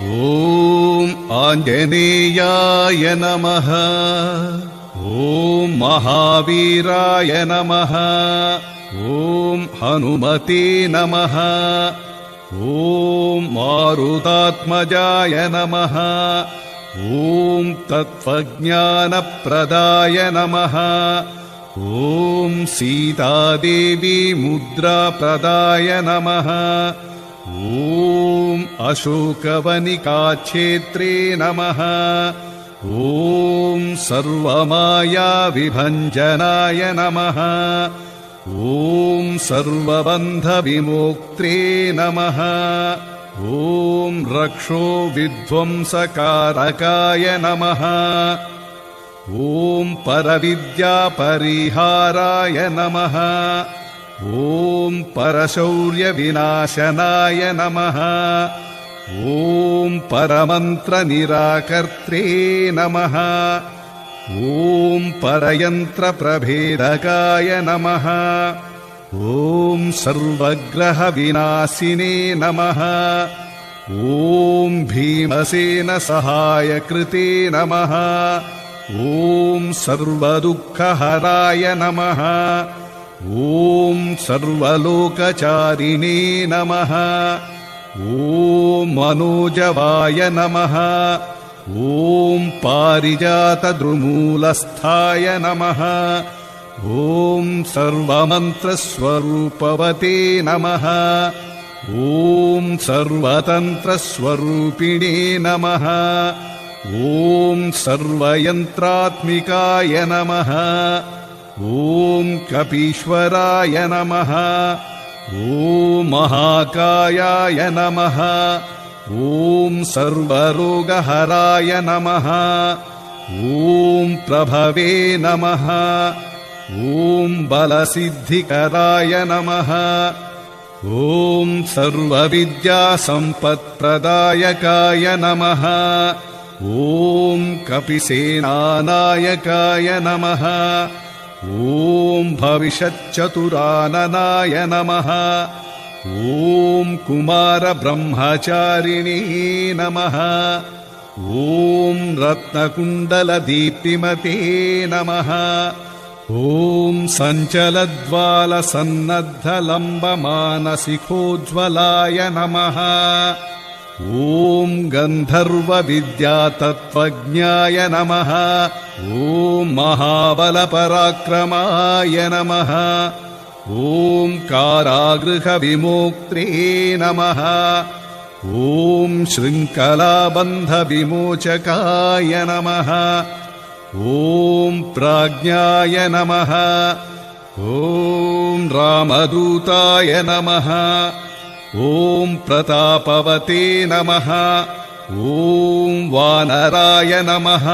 ॐ आञ्जनेयाय नमः। ॐ महावीराय नमः। ॐ हनुमते नमः। ॐ मारुतात्मजाय नमः। ॐ तत्त्वज्ञानप्रदाय नमः। ॐ सीतादेवी मुद्राप्रदाय नमः। ॐ अशोकवनिकाक्षेत्रे नमः। ॐ सर्वमायाविभञ्जनाय नमः। ॐ सर्वबन्धविमोक्त्रे नमः। ॐ रक्षो विध्वंसकारकाय नमः। ॐ परविद्यापरिहाराय नमः। ॐ परशौर्यविनाशनाय नमः। ॐ परमन्त्रनिराकर्त्रे नमः। ॐ परयन्त्रप्रभेदकाय नमः। ॐ सर्वग्रहविनाशिने नमः। ॐ भीमसेनसहायकृते नमः। ॐ सर्वदुःखहराय नमः। ॐ सर्वलोकचारिणे नमः। ॐ मनोजवाय नमः। ॐ पारिजातद्रुमूलस्थाय नमः। ॐ सर्वमन्त्रस्वरूपवते नमः। ॐ सर्वतन्त्रस्वरूपिणे नमः। ॐ सर्वयन्त्रात्मिकाय नमः। ॐ कपीश्वराय नमः। ॐ महाकायाय नमः। ॐ सर्वरोगहराय नमः। ॐ प्रभवे नमः। ॐ बलसिद्धिकराय नमः। ॐ सर्वविद्यासम्पत्प्रदायकाय नमः। ॐ कपिसेनानायकाय नमः। ॐ भविष्यच्चतुराननाय नमः। ॐ कुमारब्रह्मचारिणे नमः। ॐ रत्नकुण्डलदीप्तिमते नमः। ॐ सञ्चलद्वालसन्नद्धलम्बमानसिकोज्ज्वलाय नमः। ॐ गन्धर्वविद्यातत्त्वज्ञाय नमः। ॐ महाबलपराक्रमाय नमः। ॐ कारागृहविमोक्त्रे नमः। ॐ शृङ्खलाबन्धविमोचकाय नमः। ॐ प्राज्ञाय नमः। ॐ रामदूताय नमः। ॐ प्रतापवते नमः। ॐ वानराय नमः।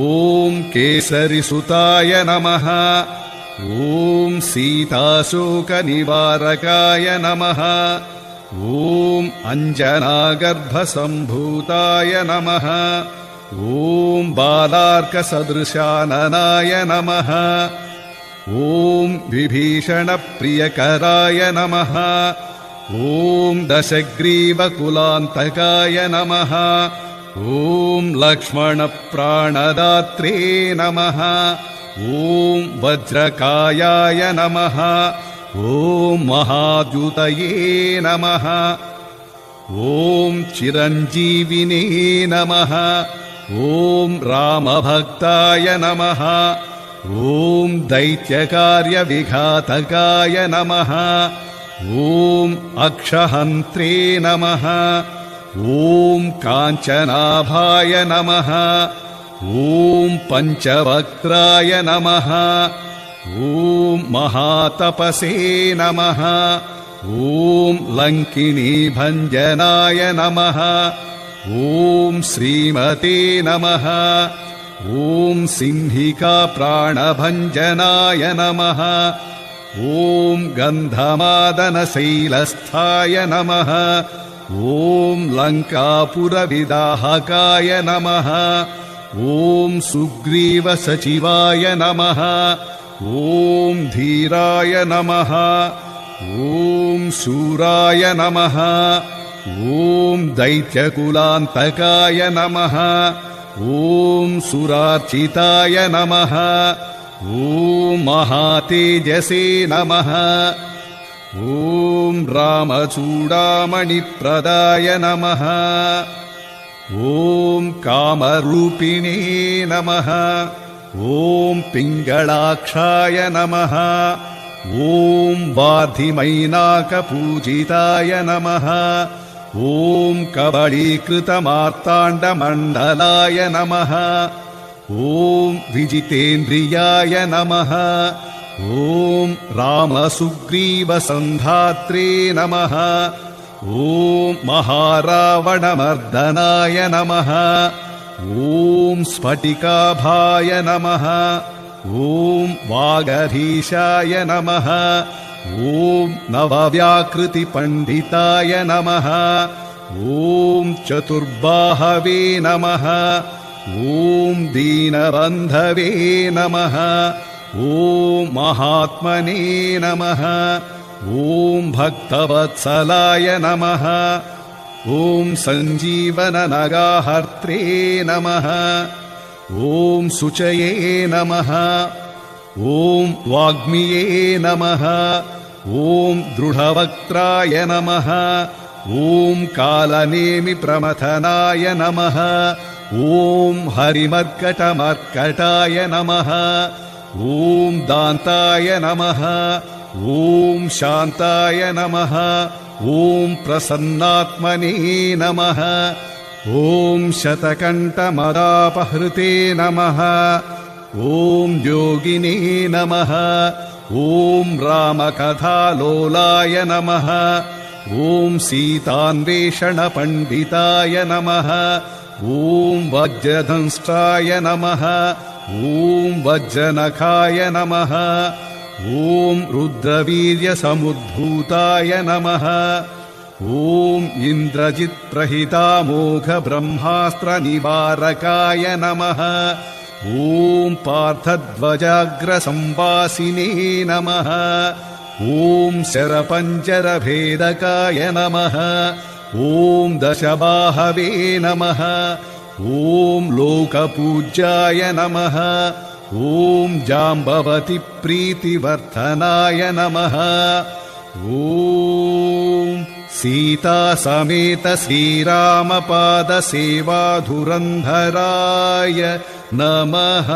ॐ केसरिसुताय नमः। ॐ सीताशोकनिवारकाय नमः। ॐ अञ्जनागर्भसम्भूताय नमः। ॐ बालार्कसदृशाननाय नमः। ॐ विभीषणप्रियकराय नमः। ॐ दशग्रीवकुलान्तकाय नमः। ॐ लक्ष्मणप्राणदात्रे नमः। ॐ वज्रकायाय नमः। ॐ महाद्युतये नमः। ॐ चिरञ्जीविने नमः। ॐ रामभक्ताय नमः। ॐ दैत्यकार्यविघातकाय नमः। ॐ अक्षहन्त्रे नमः। ॐ काञ्चनाभाय नमः। ॐ पञ्चवक्त्राय नमः। ॐ महातपसे नमः। ॐ लङ्किनीभञ्जनाय नमः। ॐ श्रीमते नमः। ॐ सिंहिकाप्राणभञ्जनाय नमः। ॐ गन्धमादनशैलस्थाय नमः। ॐ लङ्कापुरविदाहकाय नमः। ॐ सुग्रीवसचिवाय नमः। ॐ धीराय नमः। ॐ शूराय नमः। ॐ दैत्यकुलान्तकाय नमः ॐ सुरार्चिताय नमः ॐ महातेजसे नमः ॐ रामचूडामणिप्रदाय नमः ॐ कामरूपिणे नमः ॐ पिङ्गलाक्षाय नमः ॐ वाधिमैनाकपूजिताय नमः ॐ कबलीकृतमार्ताण्डमण्डलाय नमः ॐ विजितेन्द्रियाय नमः ॐ रामसुग्रीवसन्धात्रे नमः ॐ महारावणमर्दनाय नमः ॐ स्फटिकाभाय नमः ॐ वागधीशाय नमः ॐ नवव्याकृतिपण्डिताय नमः ॐ चतुर्बाहवे नमः ॐ दीनबन्धवे नमः ॐ महात्मने नमः ॐ भक्तवत्सलाय नमः ॐ सञ्जीवननगाहर्त्रे नमः ॐ शुचये नमः ॐ वाग्मिये नमः ॐ दृढवक्त्राय नमः ॐ कालनेमिप्रमथनाय नमः ॐ हरिमर्कटमर्कटाय नमः ॐ दान्ताय नमः ॐ शान्ताय नमः ॐ प्रसन्नात्मने नमः ॐ शतकण्ठमदापहृते नमः ॐ योगिने नमः ॐ रामकथालोलाय नमः ॐ सीतान्वेषणपण्डिताय नमः ॐ वज्रदंष्ट्राय नमः ॐ वज्रनखाय नमः ॐ रुद्रवीर्यसमुद्भूताय नमः ॐ इन्द्रजित्प्रहितामोघब्रह्मास्त्रनिवारकाय नमः ॐ पार्थध्वजाग्रसंवासिने नमः ॐ शरपञ्जरभेदकाय नमः ॐ दशबाहवे नमः ॐ लोकपूज्याय नमः ॐ जाम्बवतीप्रीतिवर्धनाय नमः ॐ सीतासमेत श्रीरामपादसेवाधुरन्धराय नमः।